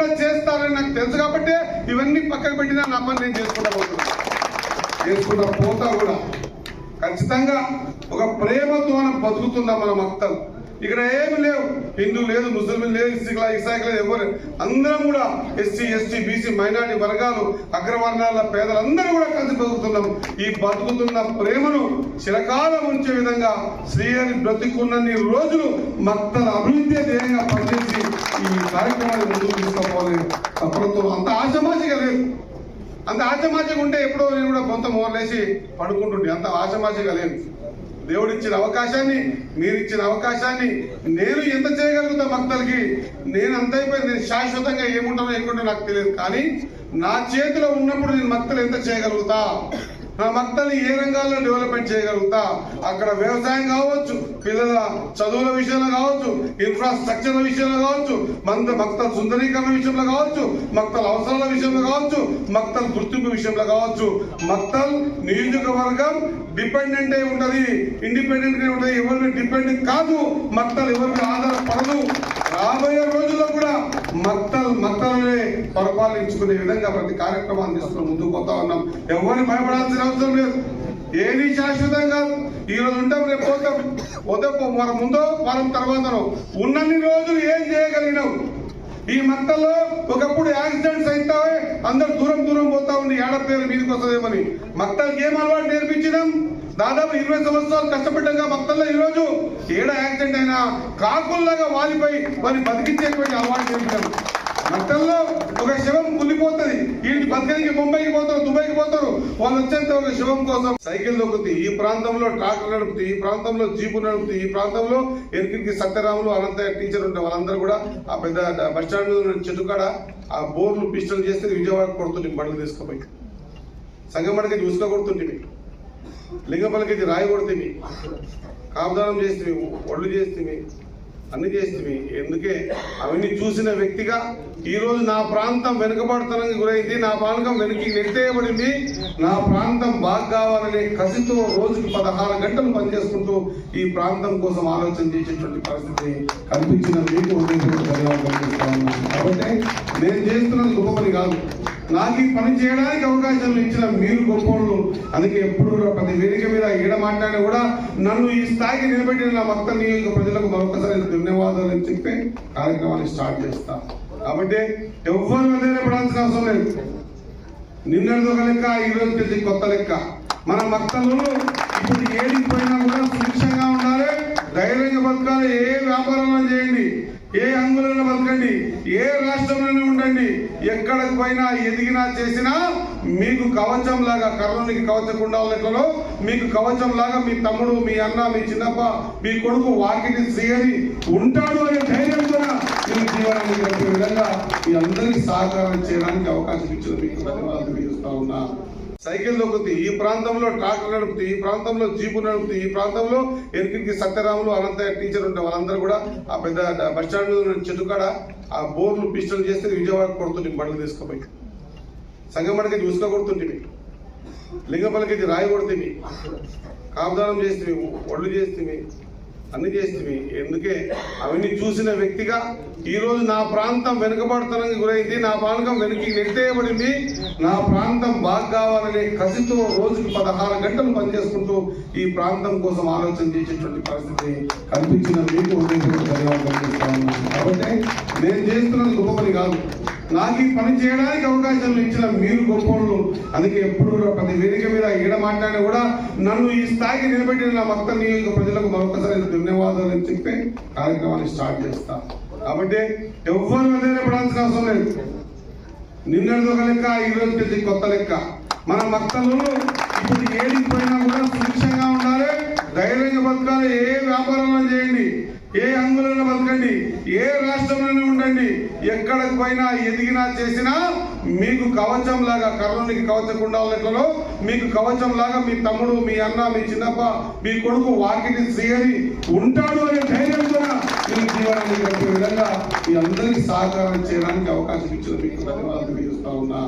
కూడా చేస్తారని నాకు తెలుసు కాబట్టి ఇవన్నీ పక్కకు పెట్టినా నా పని నేను చేసుకుంటా పోతా కూడా ఖచ్చితంగా ఒక ప్రేమతో బతుకుతున్నాం మన మక్తలు. ఇక్కడ ఏమి లేవు, హిందూ లేదు, ముస్లిం లేదు, ఇసాక్ లేదు, ఎవరు అందరం కూడా ఎస్సీ ఎస్టీ బీసీ మైనారిటీ వర్గాలు అగ్రవర్ణాల పేదలందరూ కూడా కలిసి బతుకుతున్నాం. ఈ బతుకుతున్న ప్రేమను చిరకాలం ఉంచే విధంగా శ్రీహరి బ్రతికున్నన్ని రోజులు మక్తల అభివృద్ధి ధ్యేయంగా పనిచేసి ఈ కార్యక్రమాన్ని ముందుకు తీసుకోవాలి. అప్పుడతో అంత ఆశమాసిగా లేదు. అంత ఆశమాసిగా ఉంటే ఎప్పుడో నేను కూడా కొంత మోర్లేసి పడుకుంటుండే. అంత ఆశమాసిగా లేదు. దేవుడిచ్చిన అవకాశాన్ని, మీరిచ్చిన అవకాశాన్ని నేను ఎంత చేయగలుగుతా భక్తులకి, నేను అంత అయిపోయింది. నేను శాశ్వతంగా ఏముంటానో ఎక్కుంటో నాకు తెలియదు, కానీ నా చేతిలో ఉన్నప్పుడు నేను భక్తులు ఎంత చేయగలుగుతా, నా భక్తుల్ని ఏ రంగాల్లో డెవలప్మెంట్ చేయగలుగుతా, అక్కడ వ్యవసాయం కావచ్చు, పిల్లల చదువుల విషయంలో కావచ్చు, ఇన్ఫ్రాస్ట్రక్చర్ విషయంలో కావచ్చు, భక్తుల సుందరీకరణ విషయంలో కావచ్చు, భక్తుల అవసరాల విషయంలో కావచ్చు, భక్తుల గుర్తింపు విషయంలో కావచ్చు. భక్తుల నియోజకవర్గం డిపెండెంట్ అయి ఉంటది, ఇండిపెండెంట్ గా ఉంటది. ఎవరి డిపెండెంట్ కాదు, భక్తులు ఎవరికి ఆధారపడదు. రాబోయే రోజుల్లో కూడా మక్తలనే పరిపాలించుకునే విధంగా ప్రతి కార్యక్రమాన్ని తీసుకుని ముందుకు పోతా ఉన్నాం. ఎవరిని భయపడాల్సిన అవసరం లేదు. ఏది శాశ్వతం కాదు. ఈ రోజు ఉంటాం, రేపు పోతాం. మన ముందో వారం తర్వాతనో ఉన్నన్ని రోజులు ఏం చేయగలిగినావు? ఈ మక్తల్లో ఒకప్పుడు యాక్సిడెంట్స్ అయితే అందరు దూరం దూరం పోతా ఉండి ఏడ పేరు మీదకి వస్తుందేమని మక్తల్కి ఏం అలవాటు నేర్పించినాం? దాదాపు 20 సంవత్సరాలు కష్టపడ్డాక మక్తల్లో ఈరోజు ఏడ యాక్సిడెంట్ అయినా కాకుల్లాగా వాలిపోయి వారిని బతికించేటువంటి అలవాటు నేర్పించాం. మక్తల్లో ఒక శవం కులిపోతుంది, వీటికి బతకడానికి ముంబైకి పోతారు, దుబాయ్కి పోతారు. వాళ్ళు వచ్చేంత ఒక శవం కోసం సైకిల్ దొక్కుతుంది, ఈ ప్రాంతంలో ట్రాక్టర్ నడుపుతుంది, ఈ ప్రాంతంలో జీపు నడుపుతుంది, ఈ ప్రాంతంలో ఎన్కిరికి సత్యరాములు అనంతయ్య టీచర్ ఉంటే వాళ్ళందరూ కూడా ఆ పెద్ద బస్ స్టాండ్ మీద చెట్టుకాడ ఆ బోర్లు పిస్టల్ చేస్తే విజయవాడ కొడుతుంది. బండ్లు తీసుకుపోయి సంగమడికి చూసుక కొడుతుంటే, లింగపల్లికి రాయి కొడుతుంది, కాపుదానం చేస్తే, ఒళ్ళు చేస్తే, అన్ని చేస్తే. ఎందుకే అవన్నీ చూసిన వ్యక్తిగా ఈరోజు నా ప్రాంతం వెనుకబడతనానికి గురైంది, నా ప్రాంతం వెనక్కి నెట్టేయబడింది, నా ప్రాంతం బాగా కావాలనే కసితో రోజుకి 16 గంటలు పనిచేసుకుంటూ ఈ ప్రాంతం కోసం ఆలోచన చేసేటువంటి పరిస్థితి కల్పించిన మీకు ధన్యవాదాలు. కాబట్టి నేను చేస్తున్నది గొప్ప పని కాదు, నాకు ఈ పని చేయడానికి అవకాశం ఇచ్చిన మీరు గొప్పలు. అందుకే ఎప్పుడు ప్రతి వేదిక మీద ఈడ మాట్లాడినా కూడా నన్ను ఈ స్థాయికి నిలబెట్టిన నా మక్తల్ నియోజక ప్రజలకు మరొకసారి ధన్యవాదాలు అని చెప్పి కార్యక్రమాన్ని స్టార్ట్ చేస్తా. కాబట్టి ఎవరు వదిలేపడాల్సిన అవసరం లేదు. నిన్నటిది ఒక లెక్క, ఈ రోజు తెలిసి కొత్త లెక్క. మన మక్తలు ఇప్పుడు ఏడికి పోయినా కూడా సుభిక్షంగా ఉండాలి, ధైర్యంగా బతకాలి. ఏ వ్యాపారంలో చేయండి, ఏ అంగులలో బతకండి, ఏ రాష్ట్రంలోనే ఉండండి, ఎక్కడికి పోయినా ఎదిగినా చేసినా మీకు కవచం లాగా, కర్ణునికి కవచకుండాలలో మీకు కవచం లాగా మీ తమ్ముడు, మీ అన్న, మీ చిన్నప్ప, మీ కొడుకు వాకిటి శ్రీహరి ఉంటాడు అనే ధైర్యం కూడా మీ జీవనాన్ని గడిపే విధంగా మీ అందరికీ సహకారం చేయడానికి అవకాశం ఇచ్చిన మీకు ధన్యవాదాలు తెలియజేస్తా ఉన్నా. సైకిల్ దొక్కుతుంది, ఈ ప్రాంతంలో ట్రాక్టర్ నడుపుతుంది, ఈ ప్రాంతంలో జీపు నడుపుతుంది, ఈ ప్రాంతంలో ఎన్కిరికి సత్యరాములు అనంతయ్య టీచర్ ఉంటే వాళ్ళందరూ కూడా ఆ పెద్ద బస్ స్టాండ్ మీద చెట్టుకాడ ఆ బోర్లు పిస్టల్ చేస్తే విజయవాడ కొడుతుంది. బండ్లు తీసుకుపోయి సంగమడికి చూసుక కొడుతుంటే, లింగపల్లికి రాయి కొడుతుంది, కాపుదానం చేస్తే, ఒళ్ళు చేస్తే, అన్ని చేస్తే. ఎందుకే అవన్నీ చూసిన వ్యక్తిగా ఈరోజు నా ప్రాంతం వెనుకబడతనానికి గురైంది, నా ప్రాంతం వెనక్కి నెట్టేయబడింది, నా ప్రాంతం బాగా కావాలనే కసితో రోజుకి 16 గంటలు పనిచేసుకుంటూ ఈ ప్రాంతం కోసం ఆలోచన చేసేటువంటి పరిస్థితి కల్పించిన మీకు ధన్యవాదాలు. కాబట్టి నేను చేస్తున్నది గొప్ప పని కాదు, నాకు ఈ పని చేయడానికి అవకాశం ఇచ్చిన మీరు గొప్పలు. అందుకే ఎప్పుడు ప్రతి వేదిక మీద ఈడ మాట్లాడినా కూడా నన్ను ఈ స్థాయికి నిలబెట్టిన నా మక్తల్ నియోజక ప్రజలకు మరొకసారి ధన్యవాదాలు అని చెప్పి కార్యక్రమాన్ని స్టార్ట్ చేస్తా. కాబట్టి ఎవరు వదిలేపడాల్సిన అవసరం లేదు. నిన్నటిది ఒక లెక్క, ఈ రోజు తెలిసి కొత్త లెక్క. మన మక్తలు ఇప్పుడు ఏడికి పోయినా కూడా సుభిక్షంగా ఉండాలి, ధైర్యంగా బతకాలి. ఏ వ్యాపారంలో చేయండి, ఏ అంగులలో బతకండి, ఏ రాష్ట్రంలోనే ఉండండి, ఎక్కడికి పోయినా ఎదిగినా చేసినా మీకు కవచం లాగా, కర్ణునికి కవచకుండాలలో మీకు కవచం లాగా మీ తమ్ముడు, మీ అన్న, మీ చిన్నప్ప, మీ కొడుకు వాకిటి శ్రీహరి ఉంటాడు అనే ధైర్యం కూడా మీ జీవనాన్ని గడిపే విధంగా మీ అందరికీ సహకారం చేయడానికి అవకాశం ఇచ్చిన మీకు ధన్యవాదాలు తెలియజేస్తా ఉన్నా.